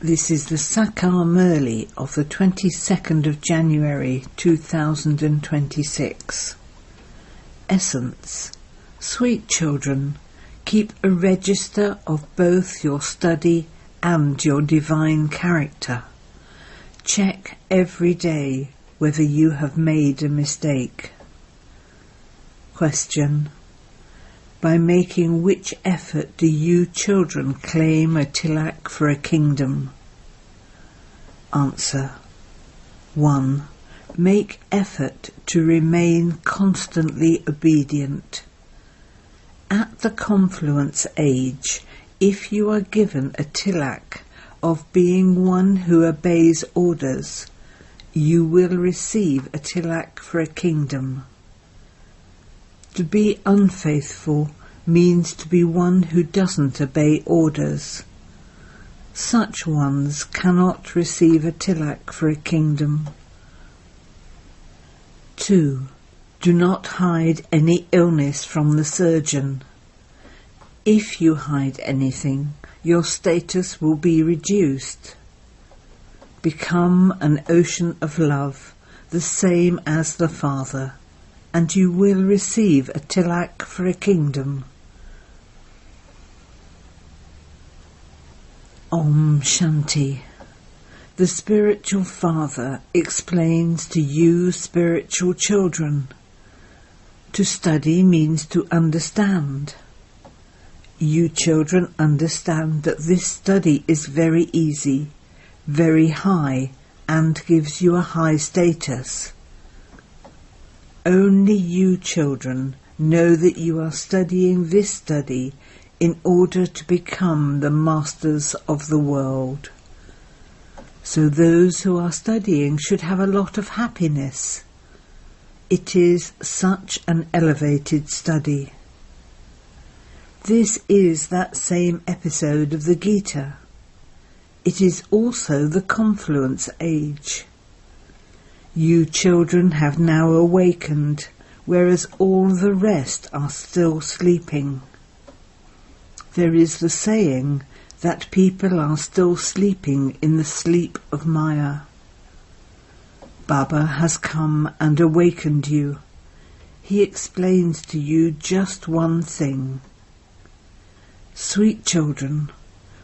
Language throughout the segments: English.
This is the Sakar Murli of the 22nd of January 2026. Essence. Sweet children, keep a register of both your study and your divine character. Check every day whether you have made a mistake. Question. By making which effort do you children claim a tilak for a kingdom? Answer. 1. Make effort to remain constantly obedient. At the confluence age, if you are given a tilak of being one who obeys orders, you will receive a tilak for a kingdom. To be unfaithful means to be one who doesn't obey orders. Such ones cannot receive a tilak for a kingdom. 2. Do not hide any illness from the surgeon. If you hide anything, your status will be reduced. Become an ocean of love, the same as the Father, and you will receive a tilak for a kingdom. Om Shanti. The spiritual Father explains to you spiritual children. To study means to understand. You children understand that this study is very easy, very high, and gives you a high status. Only you children know that you are studying this study in order to become the masters of the world. So those who are studying should have a lot of happiness. It is such an elevated study. This is that same episode of the Gita. It is also the confluence age. You children have now awakened, whereas all the rest are still sleeping. There is the saying that people are still sleeping in the sleep of Maya. Baba has come and awakened you. He explains to you just one thing. Sweet children,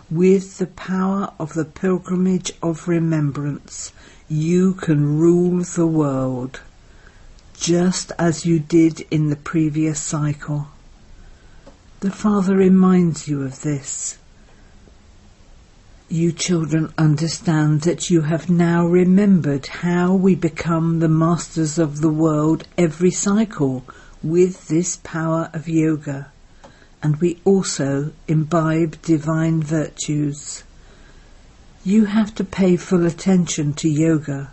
with the power of the pilgrimage of remembrance, you can rule the world, just as you did in the previous cycle. The Father reminds you of this. You children understand that you have now remembered how we become the masters of the world every cycle with this power of yoga, and we also imbibe divine virtues. You have to pay full attention to yoga.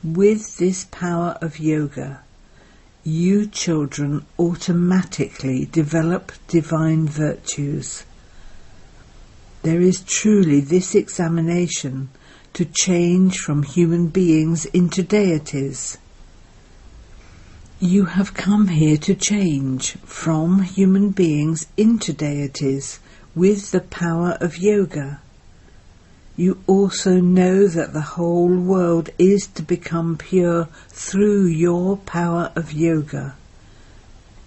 With this power of yoga, you children automatically develop divine virtues. There is truly this examination to change from human beings into deities. You have come here to change from human beings into deities with the power of yoga. You also know that the whole world is to become pure through your power of yoga.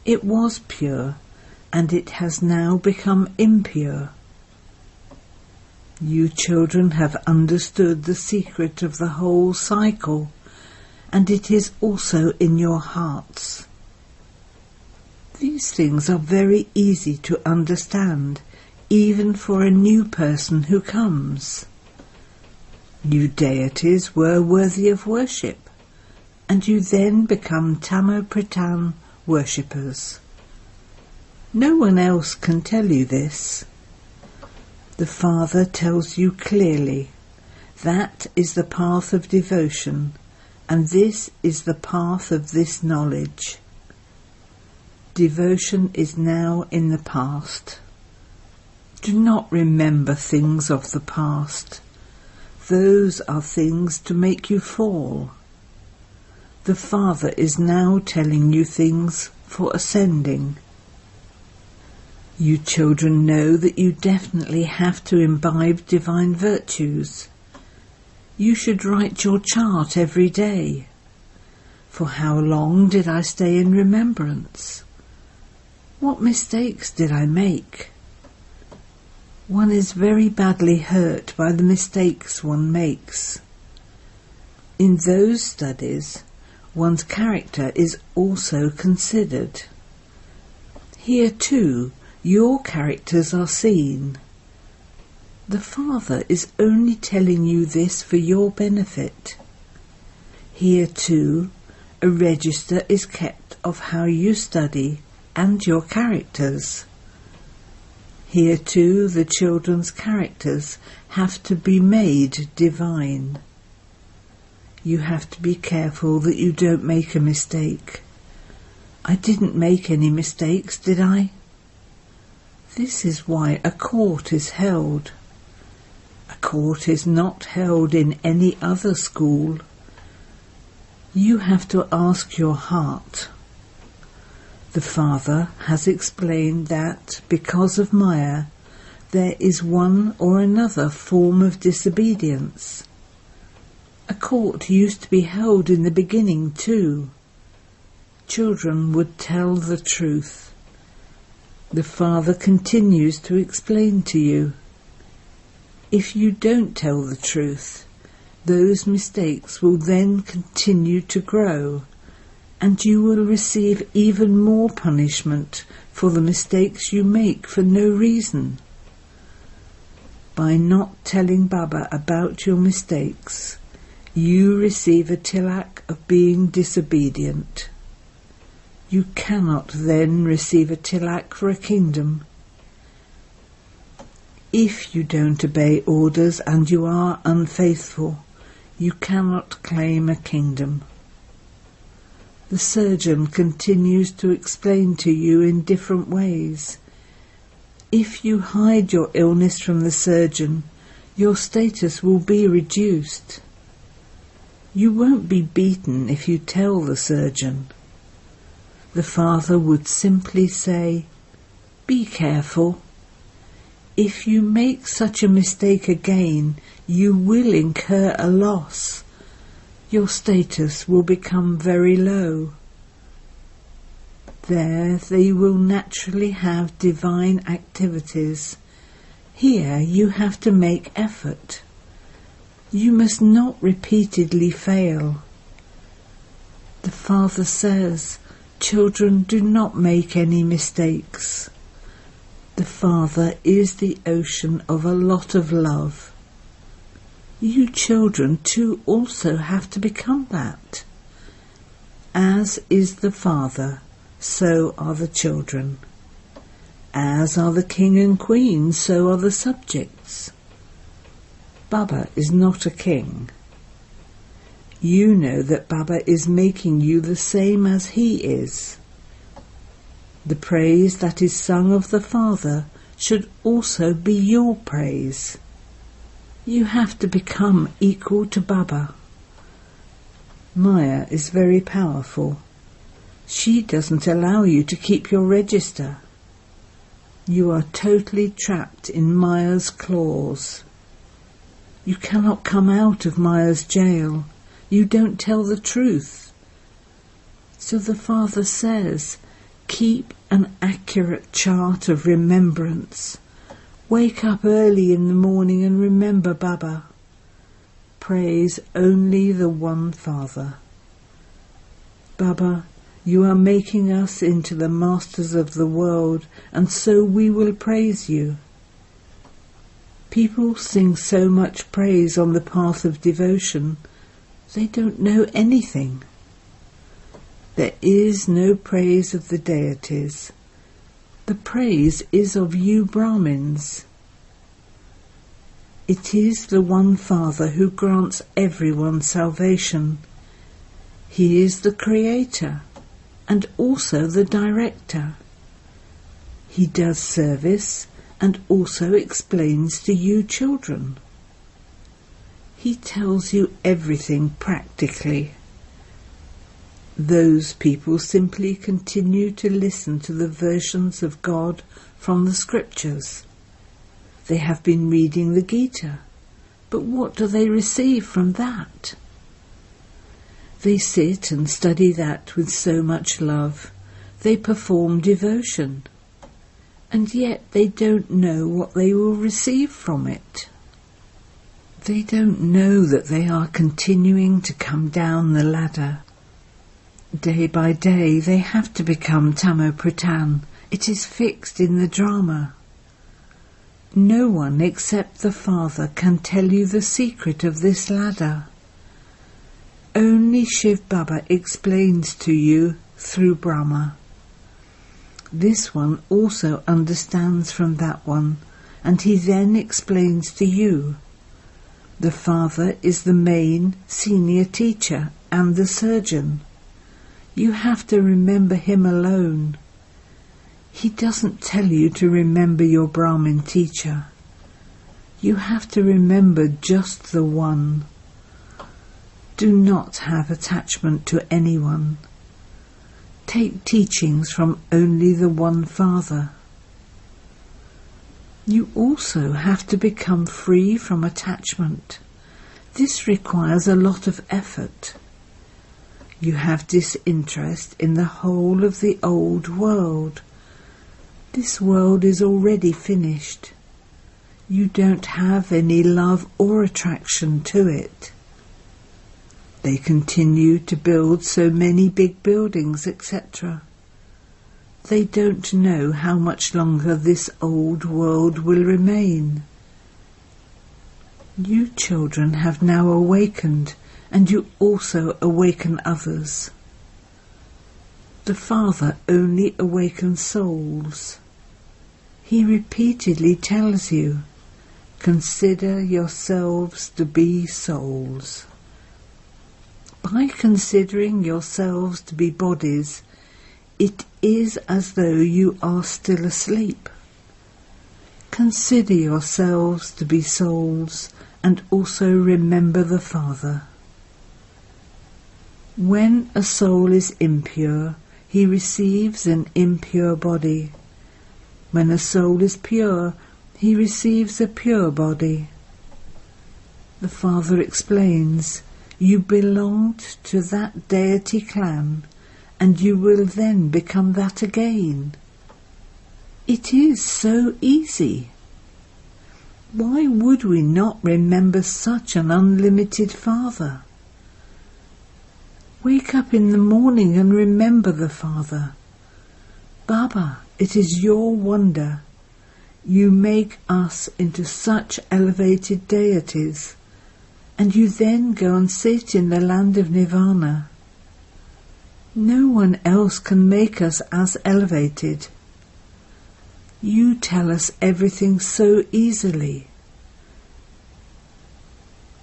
It was pure, and it has now become impure. You children have understood the secret of the whole cycle, and it is also in your hearts. These things are very easy to understand, even for a new person who comes. You deities were worthy of worship, and you then become Tamo-Pradhan worshippers. No one else can tell you this. The Father tells you clearly, that is the path of devotion, and this is the path of this knowledge. Devotion is now in the past. Do not remember things of the past. Those are things to make you fall. The Father is now telling you things for ascending. You children know that you definitely have to imbibe divine virtues. You should write your chart every day. For how long did I stay in remembrance? What mistakes did I make? One is very badly hurt by the mistakes one makes. In those studies, one's character is also considered. Here too, your characters are seen. The Father is only telling you this for your benefit. Here too, a register is kept of how you study and your characters. Here too, the children's characters have to be made divine. You have to be careful that you don't make a mistake. I didn't make any mistakes, did I? This is why a court is held. A court is not held in any other school. You have to ask your heart. The Father has explained that because of Maya, there is one or another form of disobedience. A court used to be held in the beginning too. Children would tell the truth. The Father continues to explain to you. If you don't tell the truth, those mistakes will then continue to grow, and you will receive even more punishment for the mistakes you make for no reason. By not telling Baba about your mistakes, you receive a tilak of being disobedient. You cannot then receive a tilak for a kingdom. If you don't obey orders and you are unfaithful, you cannot claim a kingdom. The surgeon continues to explain to you in different ways. If you hide your illness from the surgeon, your status will be reduced. You won't be beaten if you tell the surgeon. The Father would simply say, "Be careful. If you make such a mistake again, you will incur a loss. Your status will become very low." There they will naturally have divine activities. Here you have to make effort. You must not repeatedly fail. The Father says, children, do not make any mistakes. The Father is the ocean of a lot of love. You children too also have to become that. As is the Father, so are the children. As are the king and queen, so are the subjects. Baba is not a king. You know that Baba is making you the same as he is. The praise that is sung of the Father should also be your praise. You have to become equal to Baba. Maya is very powerful. She doesn't allow you to keep your register. You are totally trapped in Maya's claws. You cannot come out of Maya's jail. You don't tell the truth. So the Father says, keep an accurate chart of remembrance. Wake up early in the morning and remember Baba. Praise only the one Father. Baba, you are making us into the masters of the world, and so we will praise you. People sing so much praise on the path of devotion, they don't know anything. There is no praise of the deities. The praise is of you Brahmins. It is the one Father who grants everyone salvation. He is the Creator and also the Director. He does service and also explains to you children. He tells you everything practically. Those people simply continue to listen to the versions of God from the scriptures. They have been reading the Gita, but what do they receive from that? They sit and study that with so much love. They perform devotion, and yet they don't know what they will receive from it. They don't know that they are continuing to come down the ladder. Day by day they have to become Tamo-Pradhan. It is fixed in the drama. No one except the Father can tell you the secret of this ladder. Only Shiv Baba explains to you through Brahma. This one also understands from that one, and he then explains to you. The Father is the main senior teacher and the surgeon. You have to remember him alone. He doesn't tell you to remember your Brahmin teacher. You have to remember just the one. Do not have attachment to anyone. Take teachings from only the one Father. You also have to become free from attachment. This requires a lot of effort. You have disinterest in the whole of the old world. This world is already finished. You don't have any love or attraction to it. They continue to build so many big buildings, etc. They don't know how much longer this old world will remain. You children have now awakened, and you also awaken others. The Father only awakens souls. He repeatedly tells you, consider yourselves to be souls. By considering yourselves to be bodies, it is as though you are still asleep. Consider yourselves to be souls and also remember the Father. When a soul is impure, he receives an impure body. When a soul is pure, he receives a pure body. The Father explains, you belonged to that deity clan, and you will then become that again. It is so easy. Why would we not remember such an unlimited Father? Wake up in the morning and remember the Father. Baba, it is your wonder. You make us into such elevated deities, and you then go and sit in the land of Nirvana. No one else can make us as elevated. You tell us everything so easily.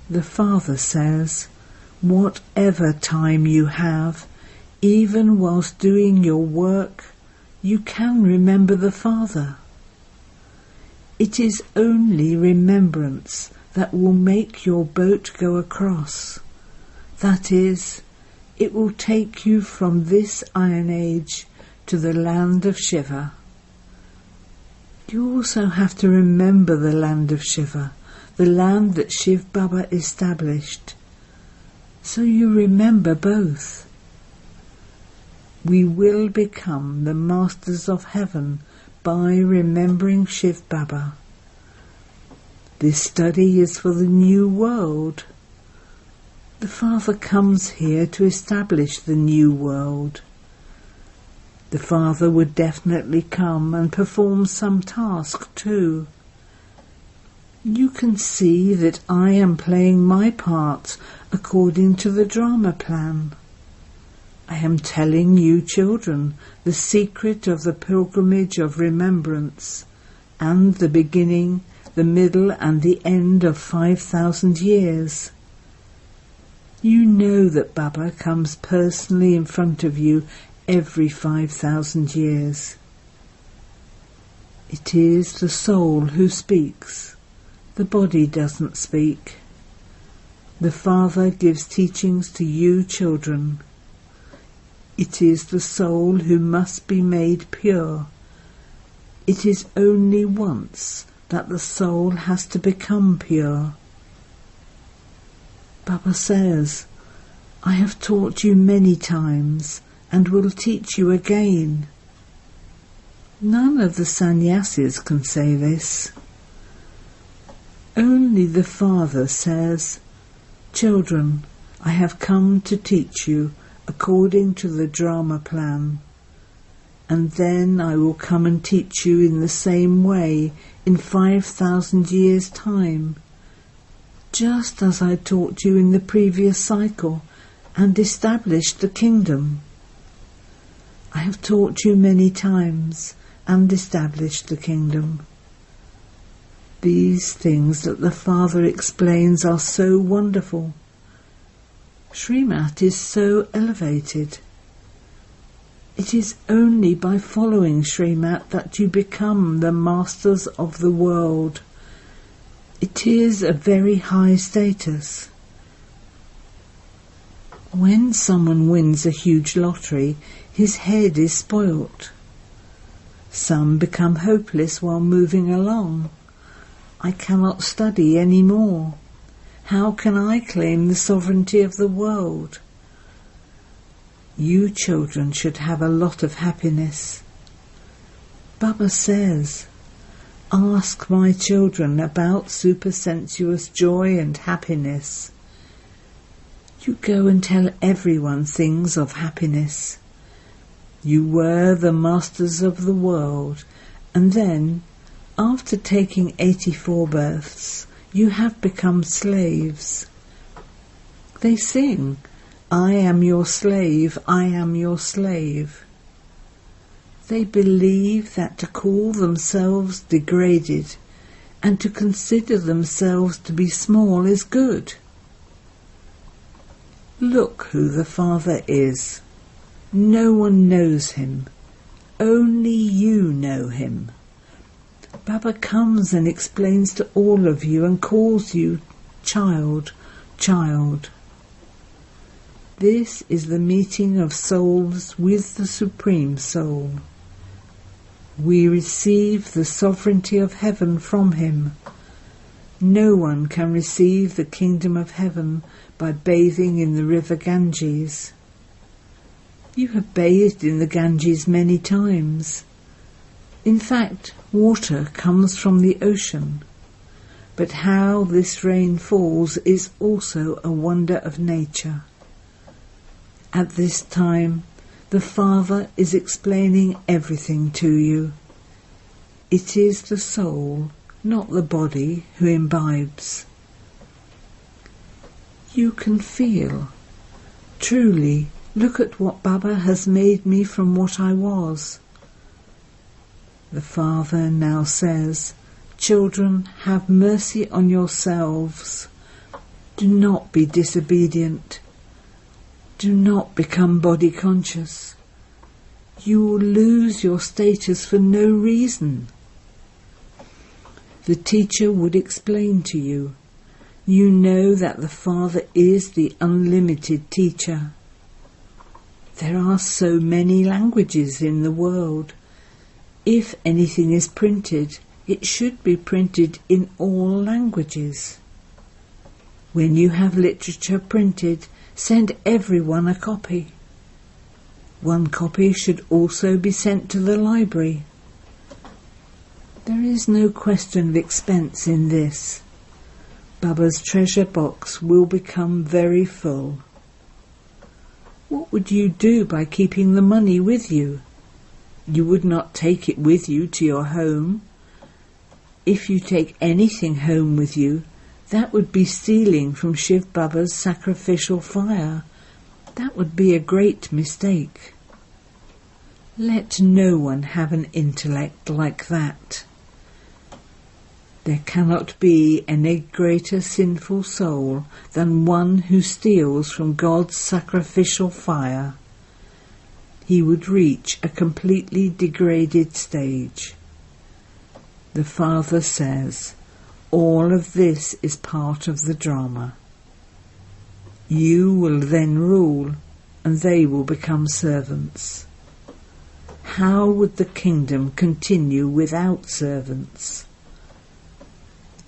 The Father says, whatever time you have, even whilst doing your work, you can remember the Father. It is only remembrance that will make your boat go across. That is, it will take you from this Iron Age to the land of Shiva. You also have to remember the land of Shiva, the land that Shiv Baba established. So you remember both. We will become the masters of heaven by remembering Shiv Baba. This study is for the new world. The Father comes here to establish the new world. The Father would definitely come and perform some task too. You can see that I am playing my part according to the drama plan. I am telling you children the secret of the pilgrimage of remembrance and the beginning, the middle and the end of 5,000 years. You know that Baba comes personally in front of you every 5,000 years. It is the soul who speaks. The body doesn't speak. The Father gives teachings to you children. It is the soul who must be made pure. It is only once that the soul has to become pure. Baba says, I have taught you many times and will teach you again. None of the sannyasis can say this. Only the Father says, Children, I have come to teach you according to the drama plan, and then I will come and teach you in the same way in 5,000 years' time, just as I taught you in the previous cycle and established the kingdom. I have taught you many times and established the kingdom. These things that the Father explains are so wonderful. Srimat is so elevated. It is only by following Srimat that you become the masters of the world. It is a very high status. When someone wins a huge lottery, his head is spoilt. Some become hopeless while moving along. I cannot study any more. How can I claim the sovereignty of the world? You children should have a lot of happiness. Baba says, ask my children about supersensuous joy and happiness. You go and tell everyone things of happiness. You were the masters of the world, and then, after taking 84 births, you have become slaves. They sing, I am your slave, I am your slave. They believe that to call themselves degraded and to consider themselves to be small is good. Look who the Father is. No one knows him. Only you know him. Baba comes and explains to all of you and calls you child, child. This is the meeting of souls with the Supreme Soul. We receive the sovereignty of heaven from him. No one can receive the kingdom of heaven by bathing in the river Ganges. You have bathed in the Ganges many times. In fact, water comes from the ocean. But how this rain falls is also a wonder of nature. At this time, the Father is explaining everything to you. It is the soul, not the body, who imbibes. You can feel. Truly, look at what Baba has made me from what I was. The Father now says, Children, have mercy on yourselves. Do not be disobedient. Do not become body conscious. You will lose your status for no reason. The teacher would explain to you. You know that the Father is the unlimited teacher. There are so many languages in the world. If anything is printed, it should be printed in all languages. When you have literature printed, send everyone a copy. One copy should also be sent to the library. There is no question of expense in this. Baba's treasure box will become very full. What would you do by keeping the money with you? You would not take it with you to your home. If you take anything home with you, that would be stealing from Shiv Baba's sacrificial fire. That would be a great mistake. Let no one have an intellect like that. There cannot be any greater sinful soul than one who steals from God's sacrificial fire. He would reach a completely degraded stage. The Father says, all of this is part of the drama. You will then rule, and they will become servants. how would the kingdom continue without servants?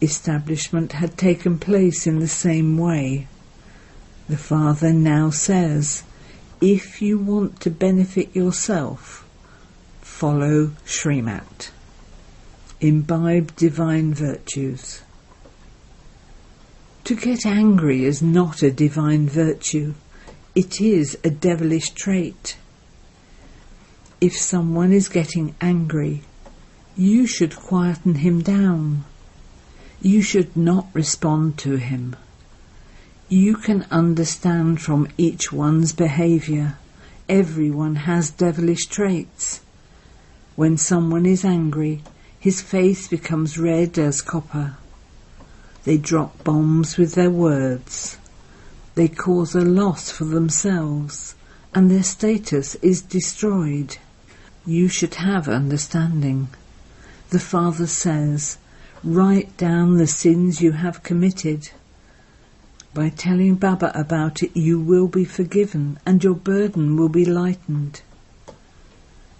Establishment had taken place in the same way. The Father now says, if you want to benefit yourself, follow Srimat. Imbibe divine virtues. To get angry is not a divine virtue. It is a devilish trait. If someone is getting angry, you should quieten him down. You should not respond to him. You can understand from each one's behaviour. Everyone has devilish traits. When someone is angry, his face becomes red as copper. They drop bombs with their words. They cause a loss for themselves, and their status is destroyed. You should have understanding. The Father says, write down the sins you have committed. By telling Baba about it, you will be forgiven and your burden will be lightened.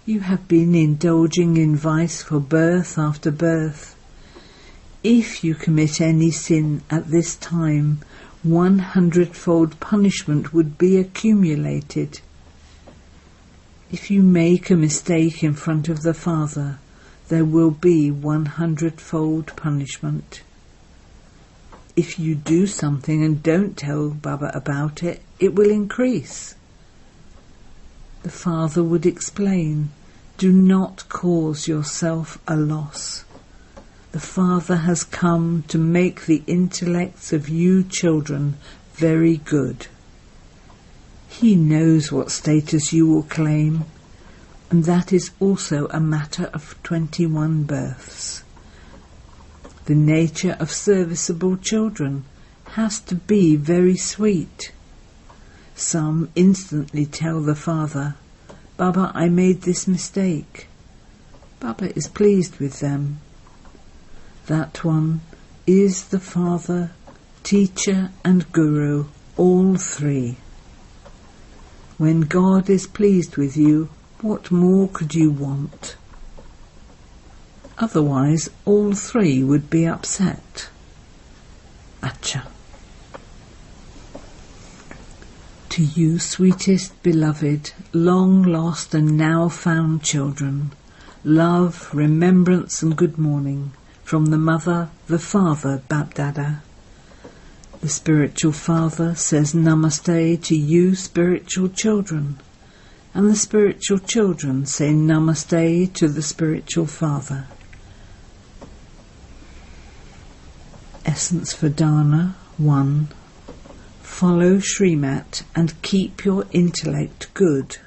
You have been indulging in vice for birth after birth. If you commit any sin at this time, 100-fold punishment would be accumulated. If you make a mistake in front of the Father, there will be 100-fold punishment. If you do something and don't tell Baba about it, it will increase. The Father would explain, do not cause yourself a loss. The Father has come to make the intellects of you children very good. He knows what status you will claim, and that is also a matter of 21 births. The nature of serviceable children has to be very sweet. Some instantly tell the Father, Baba, I made this mistake. Baba is pleased with them. That one is the Father, Teacher and Guru, all three. When God is pleased with you, what more could you want? Otherwise, all three would be upset. Acha. To you, sweetest beloved, long lost and now found children, love, remembrance and good morning from the Mother, the Father, Bapdada. The spiritual Father says Namaste to you spiritual children, and the spiritual children say Namaste to the spiritual Father. Essence for Dana 1. Follow Srimat and keep your intellect good.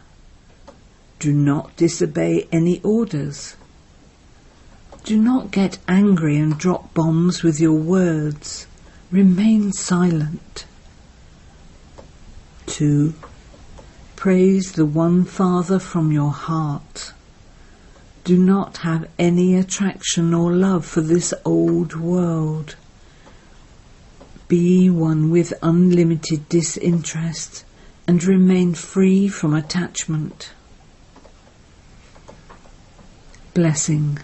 Do not disobey any orders. Do not get angry and drop bombs with your words. Remain silent. 2. Praise the One Father from your heart. Do not have any attraction or love for this old world. Be one with unlimited disinterest and remain free from attachment. Blessing.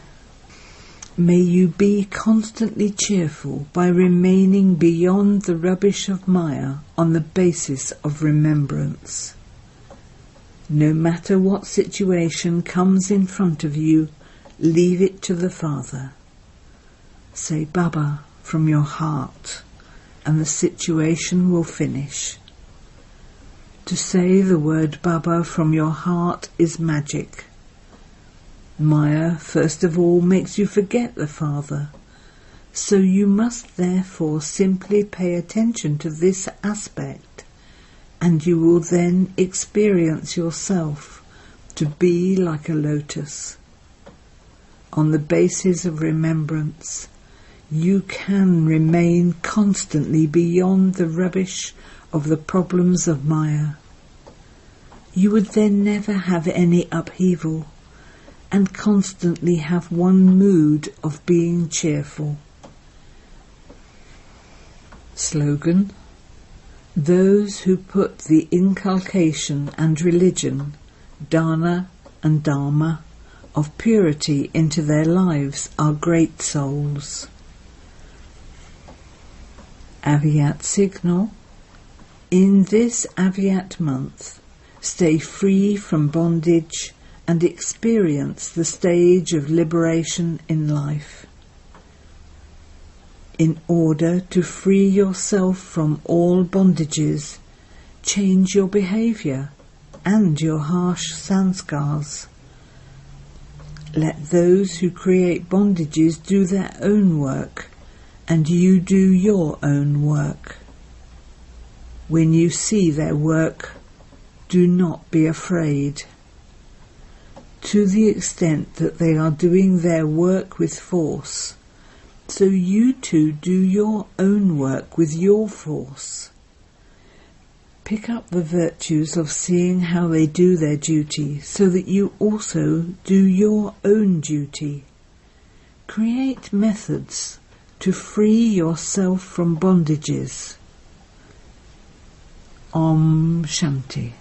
May you be constantly cheerful by remaining beyond the rubbish of Maya on the basis of remembrance. No matter what situation comes in front of you, leave it to the Father. Say Baba from your heart, and the situation will finish. To say the word Baba from your heart is magic. Maya, first of all, makes you forget the Father, so you must therefore simply pay attention to this aspect, and you will then experience yourself to be like a lotus. On the basis of remembrance, you can remain constantly beyond the rubbish of the problems of Maya. You would then never have any upheaval, and constantly have one mood of being cheerful. Slogan. Those who put the inculcation and religion, dana, and Dharma of purity into their lives are great souls. Avyat signal. In this Avyat month, stay free from bondage and experience the stage of liberation in life. In order to free yourself from all bondages, change your behaviour and your harsh sanskars. Let those who create bondages do their own work, and you do your own work. When you see their work, do not be afraid. To the extent that they are doing their work with force, so you too do your own work with your force. Pick up the virtues of seeing how they do their duty, so that you also do your own duty. Create methods to free yourself from bondages. Om Shanti.